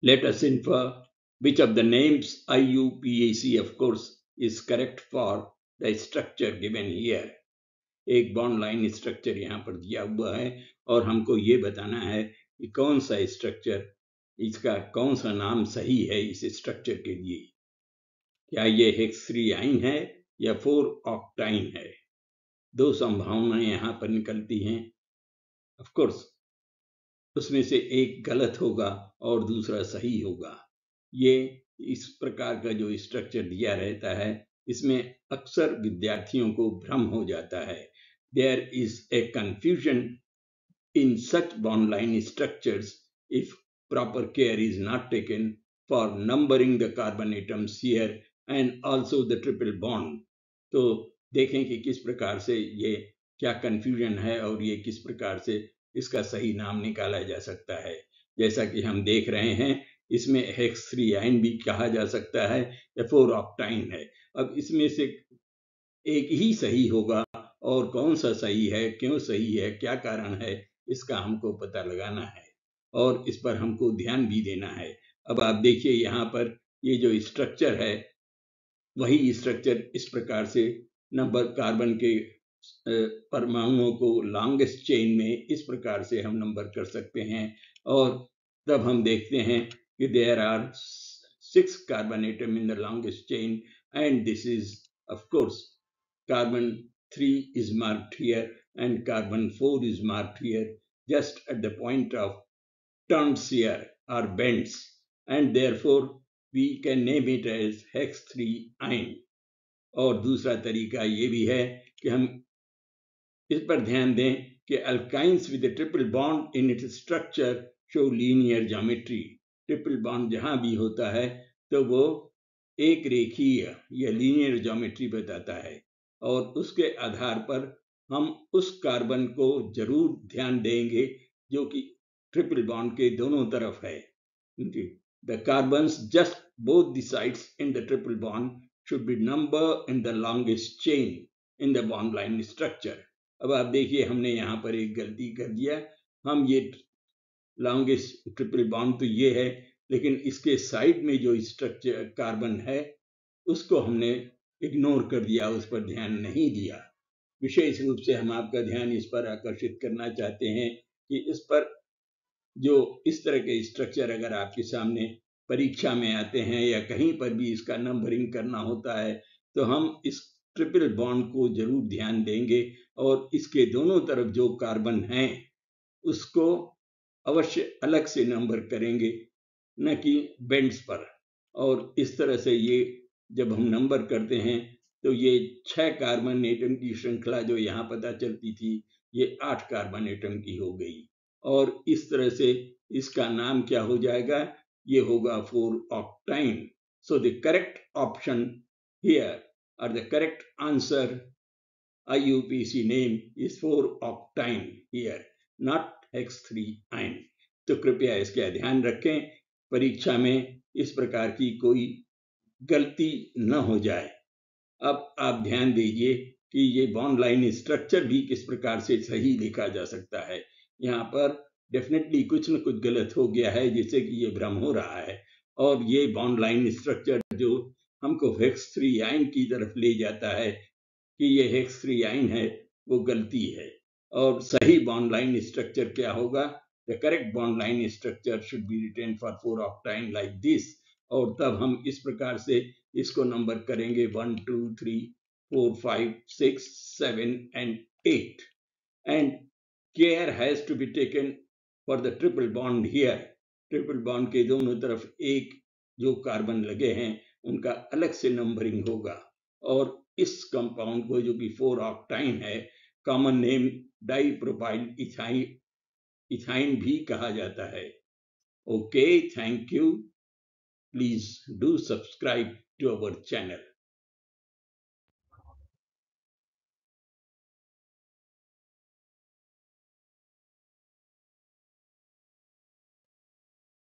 Let us infer which of the names IUPAC, of course, is correct for the structure given here. एक bond line structure यहाँ पर दिया हुआ है और हमको ये बताना है कि कौन सा स्ट्रक्चर, इसका कौन सा नाम सही है इस स्ट्रक्चर के लिए। क्या ये हेक्स3 है या 4-ऑक्टाइन है? दो संभावनाएं यहाँ पर निकलती हैं। ऑफ कोर्स उसमें से एक गलत होगा और दूसरा सही होगा। ये इस प्रकार का जो स्ट्रक्चर दिया रहता है, इसमें अक्सर विद्यार्थियों को भ्रम हो जाता है। There is a confusion in such bond line structures if proper care is not taken for numbering the carbon atoms here and also the triple bond. तो देखें कि किस प्रकार से ये क्या कंफ्यूजन है और ये किस प्रकार से इसका सही नाम निकाला जा सकता है। जैसा कि हम देख रहे हैं, इसमें हेक्स3 भी कहा जा सकता है या 4-ऑक्टाइन है। अब इसमें से एक ही सही होगा और कौन सा सही है, क्यों सही है, क्या कारण है, इसका हमको पता लगाना है और इस पर हमको ध्यान भी देना है। अब आप देखिए यहाँ पर ये जो स्ट्रक्चर है, वही स्ट्रक्चर इस प्रकार से नंबर कार्बन के परमाणुओं को लॉन्गेस्ट चेन में इस प्रकार से हम नंबर कर सकते हैं और तब हम देखते हैं कि there are 6 carbon atom in the longest chain and this is of course carbon 3 is marked here and carbon 4 is marked here just at the point of turns here or bends, and therefore we can name it as hex3-ine. और दूसरा तरीका ये भी है कि हम इस पर ध्यान दें कि alkynes with a triple bond in its structure show linear geometry. Triple bond जहां भी होता है तो वो एक रेखीय या लीनियर ज्योमेट्री बताता है और उसके आधार पर हम उस कार्बन को जरूर ध्यान देंगे जो कि ट्रिपल बॉन्ड के दोनों तरफ है। The carbons just both the sides in the triple bond should be numbered in the longest chain in the bond line structure. अब आप देखिए हमने यहाँ पर एक गलती कर दिया। हम ये लॉन्गेस्ट ट्रिपल बॉन्ड तो ये है, लेकिन इसके साइड में जो स्ट्रक्चर कार्बन है उसको हमने इग्नोर कर दिया, उस पर ध्यान नहीं दिया। विशेष रूप से हम आपका ध्यान इस पर आकर्षित करना चाहते हैं कि इस पर जो इस तरह के स्ट्रक्चर अगर आपके सामने परीक्षा में आते हैं या कहीं पर भी इसका नंबरिंग करना होता है तो हम इस ट्रिपल बॉन्ड को जरूर ध्यान देंगे और इसके दोनों तरफ जो कार्बन हैं उसको अवश्य अलग से नंबर करेंगे, न कि बेंड्स पर। और इस तरह से ये जब हम नंबर करते हैं तो ये 6 कार्बन एटम की श्रृंखला जो यहाँ पता चलती थी, ये 8 कार्बन एटम की हो गई और इस तरह से इसका नाम क्या हो जाएगा, ये होगा four octyne. So the correct option here और the correct answer IUPAC name is 4-octine here, not hex3-ine. तो कृपया इसका ध्यान रखें, परीक्षा में इस प्रकार की कोई गलती न हो जाए। अब आप ध्यान दीजिए कि ये बॉन्ड लाइन स्ट्रक्चर भी किस प्रकार से सही लिखा जा सकता है। यहाँ पर डेफिनेटली कुछ न कुछ गलत हो गया है जिससे कि ये भ्रम हो रहा है और ये बॉन्ड लाइन स्ट्रक्चर जो हमको हेक्स3-ine की तरफ ले जाता है कि ये हेक्स3-ine है, वो गलती है। और सही बॉन्ड लाइन स्ट्रक्चर क्या होगा? The correct bond line structure should be written for 4-octine like this. और तब हम इस प्रकार से इसको नंबर करेंगे 1 2 3 4 5 6 7 and 8 and care has to be taken for the triple bond here. Triple bond के दोनों तरफ एक जो कार्बन लगे हैं उनका अलग से नंबरिंग होगा और इस कंपाउंड को जो कि 4-octine है, कॉमन नेम डाइप्रोपाइल इथाइन भी कहा जाता है। Okay, thank you. Please do subscribe to our channel.